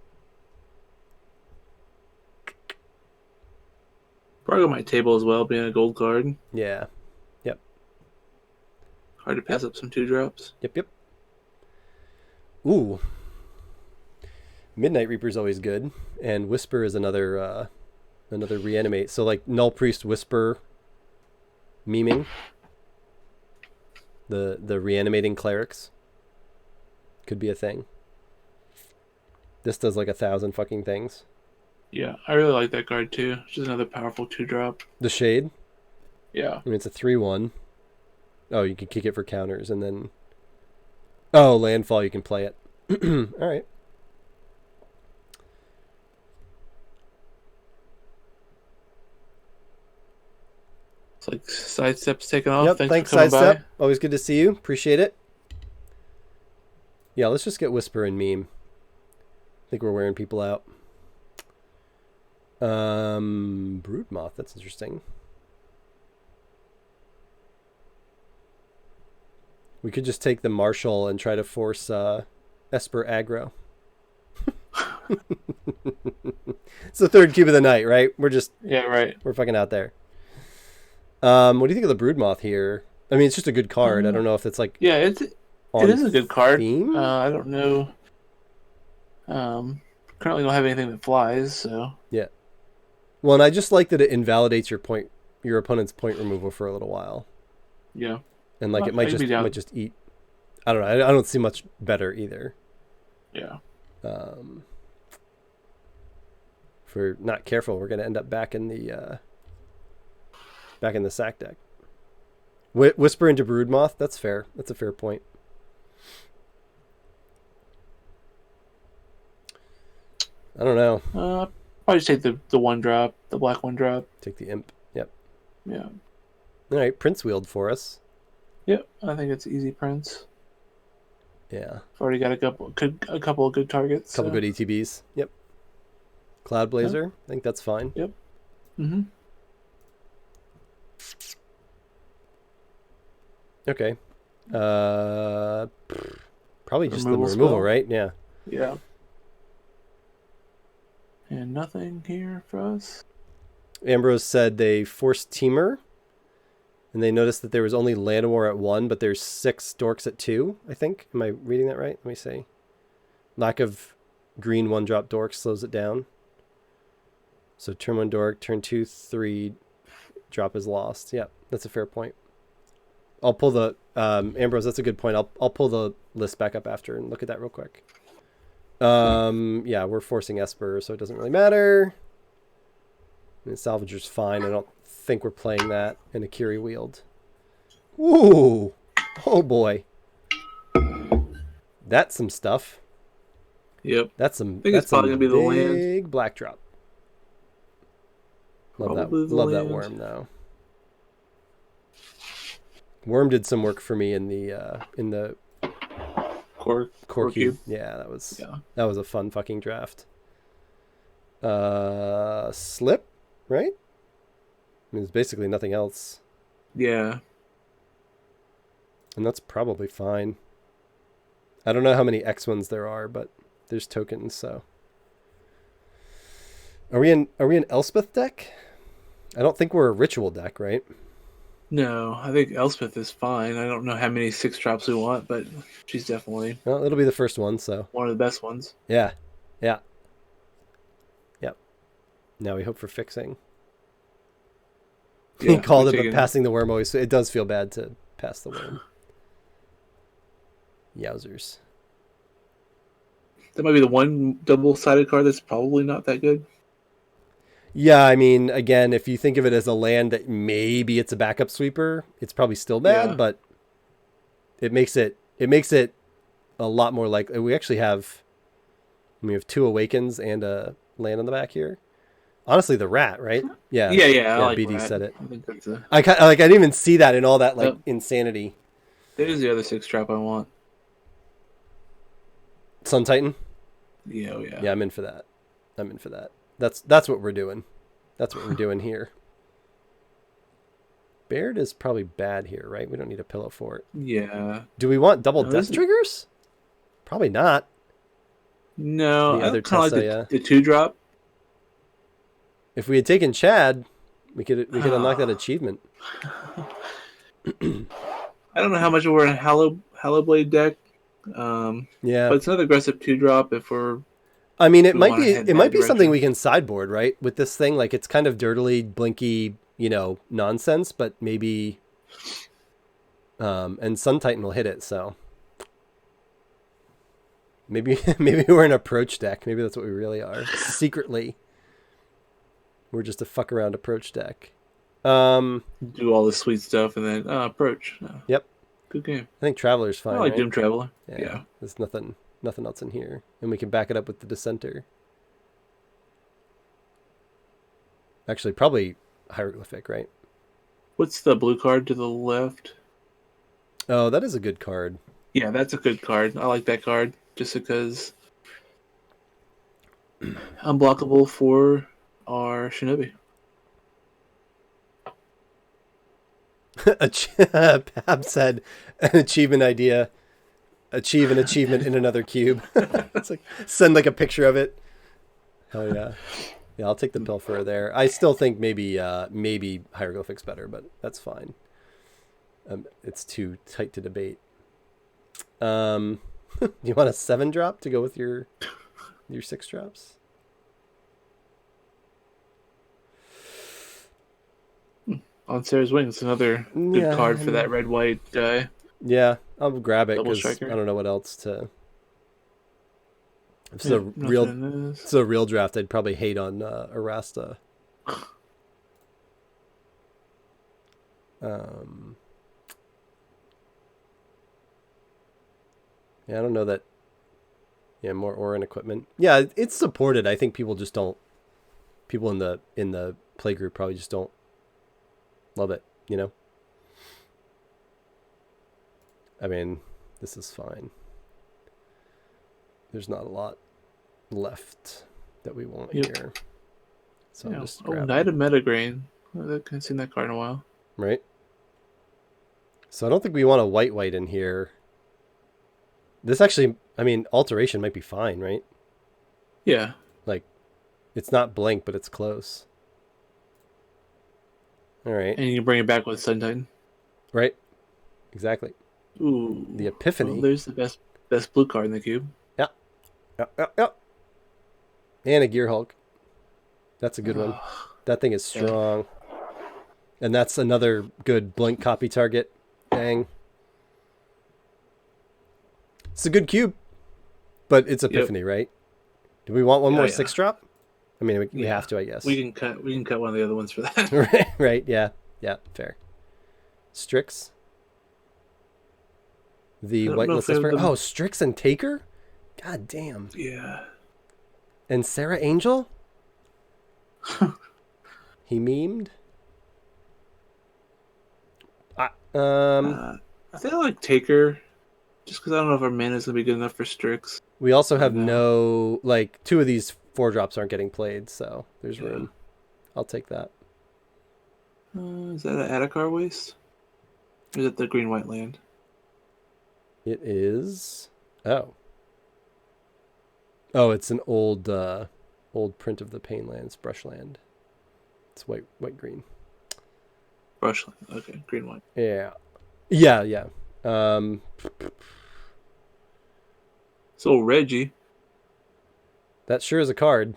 S3: Brago might table as well, being a gold card.
S2: Yeah. Yep.
S3: Hard to pass up some 2-drops.
S2: Yep. Ooh. Midnight Reaper's always good, and Whisper is another reanimate. So like Null Priest Whisper meming. The reanimating clerics could be a thing. This does like 1,000 fucking things.
S3: Yeah, I really like that card too. It's just another powerful 2-drop.
S2: The Shade?
S3: Yeah.
S2: I mean, it's a 3/1. Oh, you can kick it for counters, and then... Oh, landfall, you can play it. All right.
S3: It's like Sidestep's taking off.
S2: Yep, thanks Sidestep. Always good to see you. Appreciate it. Yeah, let's just get Whisper and Meme. I think we're wearing people out. Broodmoth, that's interesting. We could just take the Marshal and try to force Esper aggro. It's the third cube of the night, right? We're fucking out there. What do you think of the Broodmoth here? I mean, it's just a good card. I don't know if it's like...
S3: Yeah, it is a good card.
S2: Theme?
S3: I don't know. Currently don't have anything that flies, so...
S2: Yeah. Well, and I just like that it invalidates your opponent's point removal for a little while.
S3: Yeah.
S2: And like it might just eat. I don't know. I don't see much better either.
S3: Yeah.
S2: If we're not careful, we're going to end up back in the sack deck. Whisper into Broodmoth. That's fair. That's a fair point. I don't know.
S3: Probably just take the 1-drop, the black 1-drop.
S2: Take the Imp. Yep.
S3: Yeah.
S2: All right, Prince wheeled for us.
S3: Yep, I think it's easy Prince.
S2: Yeah.
S3: I've already got a couple of good targets.
S2: Couple good ETBs. Yep. Cloudblazer. Yep. I think that's fine.
S3: Yep. Mm-hmm.
S2: Okay. Probably just the removal, right? Yeah.
S3: Yeah. And nothing here for us.
S2: Ambrose said they forced Teamer And they noticed that there was only Land War at 1, but there's 6 dorks at 2, I think. Am I reading that right? Let me see. Lack of green 1-drop dorks slows it down. So turn 1 dork, turn 2, 3, drop is lost. Yeah, that's a fair point. I'll pull the... Ambrose, that's a good point. I'll pull the list back up after and look at that real quick. Yeah, we're forcing Esper, so it doesn't really matter. And Salvager's fine. I don't think we're playing that in a Kiri Wield. Ooh! Oh boy. That's some stuff.
S3: Yep.
S2: That's some.
S3: I think
S2: that's
S3: it's probably
S2: some
S3: gonna be the land.
S2: big black drop. Love
S3: Probably
S2: that.
S3: the
S2: Love that
S3: land.
S2: worm though. Worm did some work for me in the
S3: Core
S2: cube. Yeah, that was a fun fucking draft. Slip, right? I mean, there's basically nothing else.
S3: Yeah.
S2: And that's probably fine. I don't know how many X ones there are, but there's tokens, so. Are we an Elspeth deck? I don't think we're a ritual deck, right?
S3: No, I think Elspeth is fine. I don't know how many 6-drops we want, but she's definitely
S2: Well, it'll be the first one, so.
S3: one of the best ones.
S2: Yeah. Yeah. Yep. Now we hope for fixing.
S3: Yeah,
S2: He called it, but passing the worm always, it does feel bad to pass the worm. Yowzers.
S3: That might be the one double-sided card that's probably not that good.
S2: Yeah, I mean, again, if you think of it as a land that maybe it's a backup sweeper, it's probably still bad, but it makes it a lot more likely. We have 2 Awakens and a land on the back here. Honestly, the rat, right? Yeah.
S3: Yeah. I like
S2: BD
S3: rat.
S2: said it.
S3: I think that's a...
S2: I didn't even see that in all that insanity.
S3: There's the other 6-drop I want.
S2: Sun Titan.
S3: Yeah, yeah.
S2: Yeah, I'm in for that. That's what we're doing. That's what we're doing here. Baird is probably bad here, right? We don't need a pillow for it.
S3: Yeah.
S2: Do we want double death triggers? Probably not.
S3: No,
S2: The
S3: I
S2: other
S3: kind of like the 2-drop.
S2: If we had taken Chad, we could unlock that achievement.
S3: I don't know how much we're in a Hallowblade deck.
S2: Yeah,
S3: but it's another aggressive 2-drop if we're.
S2: I mean, it might be something we can sideboard, right? With this thing, like it's kind of dirtily blinky, nonsense, but maybe. And Sun Titan will hit it, so. Maybe we're an approach deck. Maybe that's what we really are. Secretly, we're just a fuck around approach deck.
S3: Do all the sweet stuff and then approach.
S2: Yep.
S3: Good game.
S2: I think Traveler's fine.
S3: I like
S2: right?
S3: Doom Traveler.
S2: Yeah.
S3: Yeah.
S2: There's nothing else in here, and we can back it up with the Dissenter. Actually, probably Hieroglyphic, right?
S3: What's the blue card to the left?
S2: Oh, that is a good card.
S3: Yeah, that's a good card. I like that card just because unblockable for our Shinobi.
S2: Pab said an achievement idea. Achieve an achievement in another cube. It's like send like a picture of it. Hell yeah. Yeah, I'll take the pill for her there. I still think maybe Hieroglyphic's better, but that's fine. It's too tight to debate. Do you want a 7-drop to go with your 6 drops?
S3: On Sarah's Wings, another good card for that red-white guy.
S2: Yeah, I'll grab it because
S3: striker.
S2: I don't know what else to. If it's a real draft, I'd probably hate on Arasta. Yeah, I don't know that. Yeah, more Orin equipment. Yeah, it's supported. I think people just don't. People in the play group probably just don't love it. I mean, this is fine. There's not a lot left that we want here. So I'll just grab
S3: Knight of Metagrain. I haven't seen that card in a while.
S2: Right. So I don't think we want a white in here. This actually, I mean, alteration might be fine, right?
S3: Yeah.
S2: Like, it's not blank, but it's close. All right.
S3: And you can bring it back with Sun Titan.
S2: Right. Exactly.
S3: Ooh.
S2: The Epiphany.
S3: Well, there's the best blue card in the cube.
S2: Yeah. Yep. And a Gear Hulk. That's a good one. That thing is strong. Yeah. And that's another good blink copy target. Dang. It's a good cube. But it's Epiphany, right? Do we want one more 6-drop? I mean, we have to, I guess.
S3: We can cut one of the other ones for that.
S2: Right, yeah. Yeah, fair. Strix. The whitelist. Oh, Strix and Taker? God damn.
S3: Yeah.
S2: And Sarah Angel? He memed?
S3: I think I like Taker, just because I don't know if our mana is going to be good enough for Strix.
S2: We also have no, like, 2 of these 4-drops aren't getting played, so there's room. I'll take that.
S3: Is that an Adakar waste? Or is it the green-white land?
S2: It is. Oh, it's an old print of the Painlands brushland. It's white, green.
S3: Brushland. Okay, green, white.
S2: Yeah.
S3: So Reggie.
S2: That sure is a card.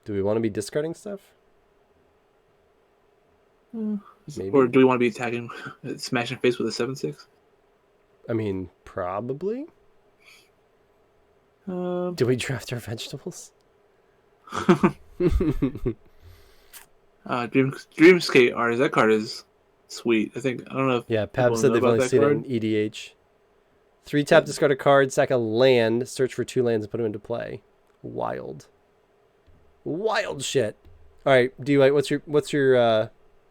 S2: Do we want to be discarding stuff?
S3: Maybe. Or do we want to be attacking, smashing face with a 7/6?
S2: I mean, probably. Do we draft our vegetables?
S3: Dreamscape artist. That card is sweet. I don't know if
S2: Pab said they've only seen it in EDH. 3-tap, discard a card, sack a land, search for 2 lands and put them into play. Wild shit. All right, what's your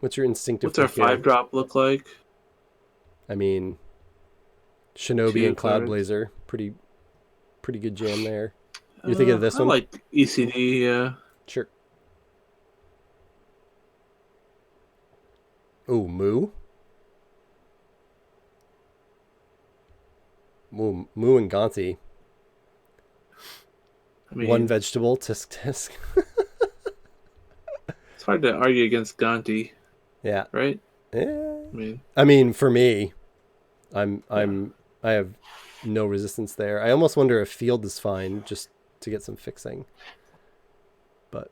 S2: instinctive?
S3: What's our 5-drop look like?
S2: I mean, Shinobi and Cloudblazer, pretty good jam there. You're thinking of this one?
S3: I like ECD, yeah.
S2: Sure. Oh, Moo and Gonti. I mean, 1 vegetable, tisk.
S3: It's hard to argue against Gonti.
S2: Yeah.
S3: Right?
S2: Yeah. I mean, for me, I have no resistance there. I almost wonder if Field is fine just to get some fixing. But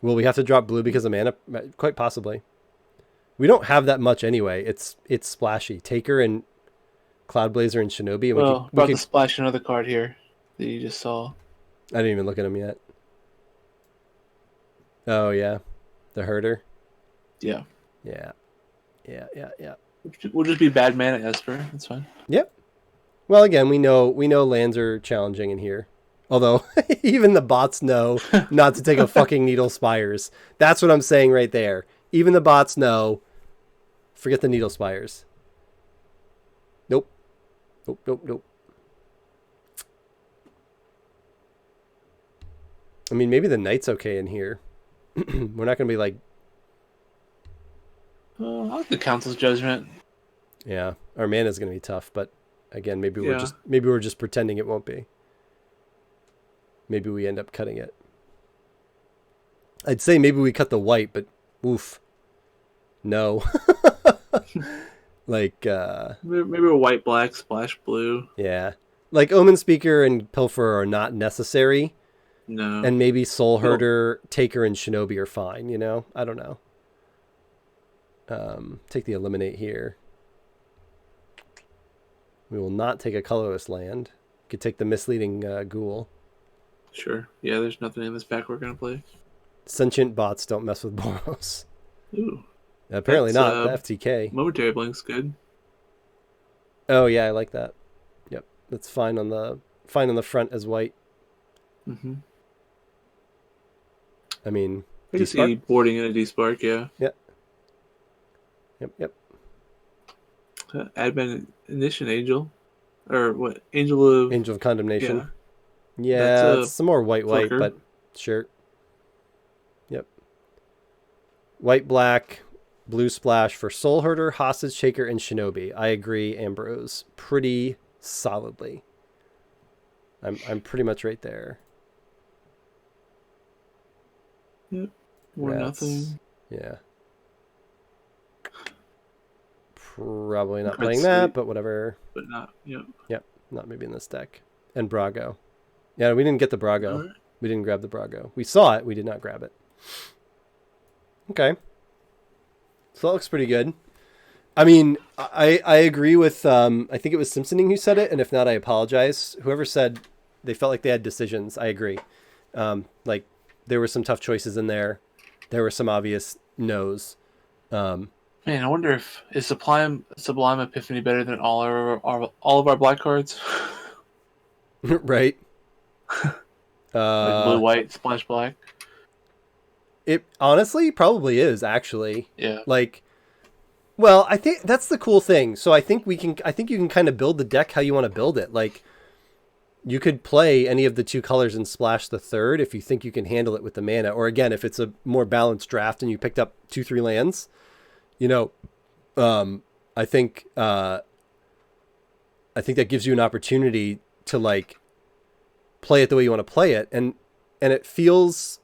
S2: will we have to drop blue because of mana? Quite possibly. We don't have that much anyway. It's splashy. Taker and Cloudblazer and Shinobi. And
S3: we could splash another card here that you just saw.
S2: I didn't even look at him yet. Oh yeah, the herder.
S3: Yeah. We'll just be bad mana Esper. That's fine.
S2: Yep. Well, again, we know lands are challenging in here. Although even the bots know not to take a fucking Needle Spires. That's what I'm saying right there. Even the bots know. Forget the Needle Spires. Nope. I mean, maybe the Knight's okay in here. We're not going to be like...
S3: I like the Council's Judgment.
S2: Yeah, our mana's going to be tough, but again, maybe we're just pretending it won't be. Maybe we end up cutting it. I'd say maybe we cut the white, but oof. No. Like
S3: maybe a white-black splash blue.
S2: Yeah. Like Omen Speaker and Pilferer are not necessary.
S3: No.
S2: And maybe Soul Herder, Taker, and Shinobi are fine, you know? I don't know. Take the Eliminate here. We will not take a colorless land. Could take the Misleading Ghoul.
S3: Sure. Yeah, there's nothing in this pack we're going to play.
S2: Sentient Bots don't mess with Boros.
S3: Ooh.
S2: Apparently not. The FTK.
S3: Momentary Blink's good.
S2: Oh yeah, I like that. Yep. That's fine on the front as white.
S3: Mm-hmm.
S2: I mean,
S3: I can see boarding in a D-Spark, yeah.
S2: Yep.
S3: Admonition Angel. Or what? Angel
S2: of Condemnation. Yeah, it's some more white, but sure. Yep. White, black, blue splash for Soul Herder, Hostage Taker, and Shinobi. I agree, Ambrose. Pretty solidly. I'm pretty much right there.
S3: Yep. Or nothing.
S2: Yeah. Probably not
S3: Card
S2: playing
S3: sleep,
S2: that, but whatever.
S3: but not. Yep.
S2: Yep, not maybe in this deck. And Brago. Yeah, we didn't get the Brago.
S3: Right.
S2: We didn't grab the Brago. We saw it, we did not grab it. Okay. So that looks pretty good. I mean, I agree with, I think it was Simpsoning who said it, and if not, I apologize. Whoever said they felt like they had decisions, I agree. Like, there were some tough choices in there. There were some obvious no's.
S3: Man, I wonder if is Sublime Epiphany better than all of our black cards?
S2: Right?
S3: Like blue, white, splash black.
S2: It honestly probably is, actually.
S3: Yeah.
S2: Like, well, I think that's the cool thing. So I think you can kind of build the deck how you want to build it. Like, you could play any of the two colors and splash the third if you think you can handle it with the mana. Or again, if it's a more balanced draft and you picked up 2-3 lands, you know, I think that gives you an opportunity to like play it the way you want to play it, and it feels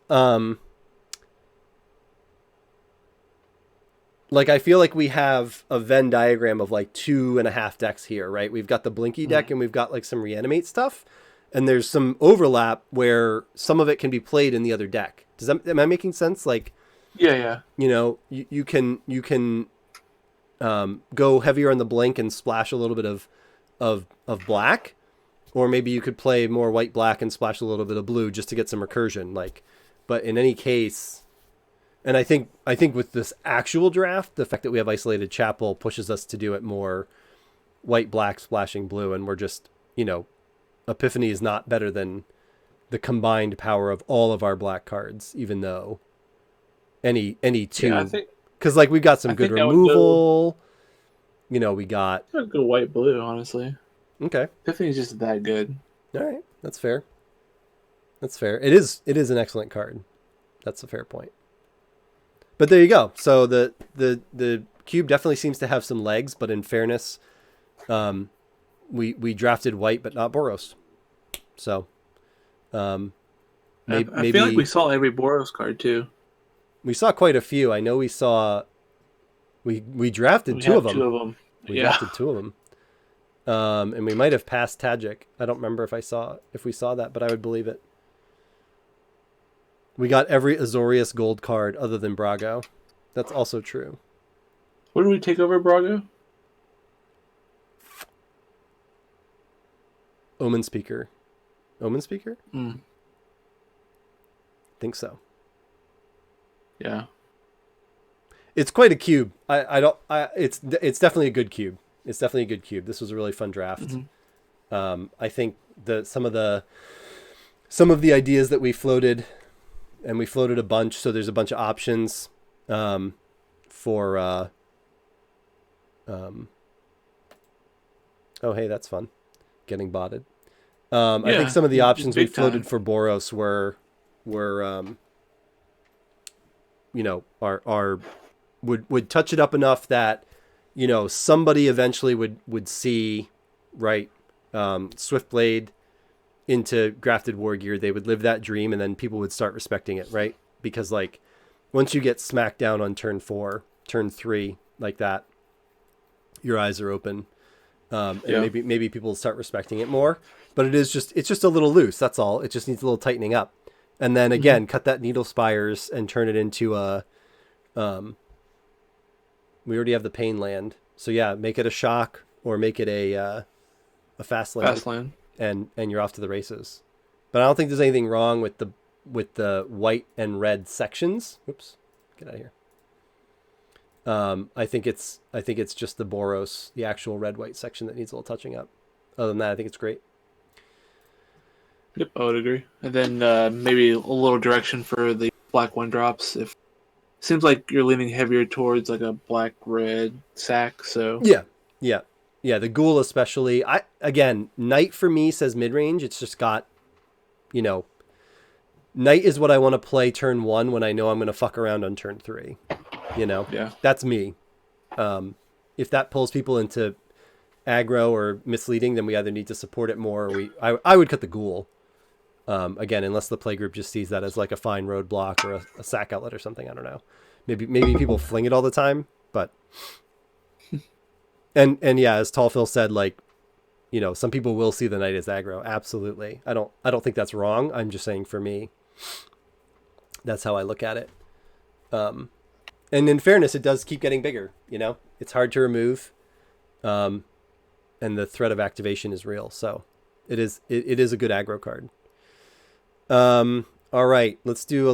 S2: like I feel like we have a Venn diagram of like 2.5 decks here, right? We've got the Blinky deck and we've got like some Reanimate stuff, and there's some overlap where some of it can be played in the other deck. Am I making sense? Like,
S3: yeah.
S2: You know, you can go heavier on the blink and splash a little bit of black, or maybe you could play more white black and splash a little bit of blue just to get some recursion. Like, but in any case, and I think with this actual draft, the fact that we have Isolated Chapel pushes us to do it more white black splashing blue, and we're just, you know, Epiphany is not better than the combined power of all of our black cards, even though any two.
S3: Yeah, I think
S2: because like we've got some good removal. You know, we got
S3: a good white blue, honestly.
S2: Okay.
S3: Epiphany's just that good.
S2: All right, that's fair. That's fair. It is an excellent card. That's a fair point. But there you go. So the cube definitely seems to have some legs, but in fairness, we drafted white but not Boros. So maybe
S3: I feel like we saw every Boros card too.
S2: We saw quite a few. I know we saw. We drafted two of them. We drafted two of them. And we might have passed Tajik. I don't remember if we saw that, but I would believe it. We got every Azorius gold card other than Brago. That's also true.
S3: What did we take over Brago?
S2: Omen Speaker. Omen Speaker? Think so.
S3: Yeah.
S2: It's quite a cube. It's definitely a good cube. It's definitely a good cube. This was a really fun draft. I think some of the ideas that we floated, and we floated a bunch, so there's a bunch of options for oh hey, that's fun. Getting botted. I think some of the options we floated for Boros were you know, would touch it up enough that, you know, somebody eventually would see, right, Swiftblade into grafted war gear. They would live that dream, and then people would start respecting it, right? Because like once you get smacked down on turn 4, turn 3 like that, your eyes are open, and maybe people will start respecting it more. But it's just a little loose. That's all. It just needs a little tightening up. And then again, cut that Needle Spires and turn it into a. We already have the Pain land, so yeah, make it a shock or make it a fast land.
S3: Fast land.
S2: And you're off to the races. But I don't think there's anything wrong with the white and red sections. Whoops, get out of here. I think it's just the Boros, the actual red white section, that needs a little touching up. Other than that, I think it's great.
S3: Yep, I would agree. And then maybe a little direction for the black 1-drops. If seems like you're leaning heavier towards like a black red sack. So
S2: yeah. The Ghoul especially. Knight for me says mid range. It's just got, you know, Knight is what I want to play turn 1 when I know I'm going to fuck around on turn 3. You know, that's me. If that pulls people into aggro or misleading, then we either need to support it more, or I would cut the Ghoul. Again, unless the play group just sees that as like a fine roadblock or a sack outlet or something. I don't know. Maybe people fling it all the time, but And yeah, as Tall Phil said, like, you know, some people will see the knight as aggro. Absolutely. I don't think that's wrong. I'm just saying for me, that's how I look at it. And in fairness, it does keep getting bigger. You know, it's hard to remove, and the threat of activation is real. So it is a good aggro card. All right, let's do a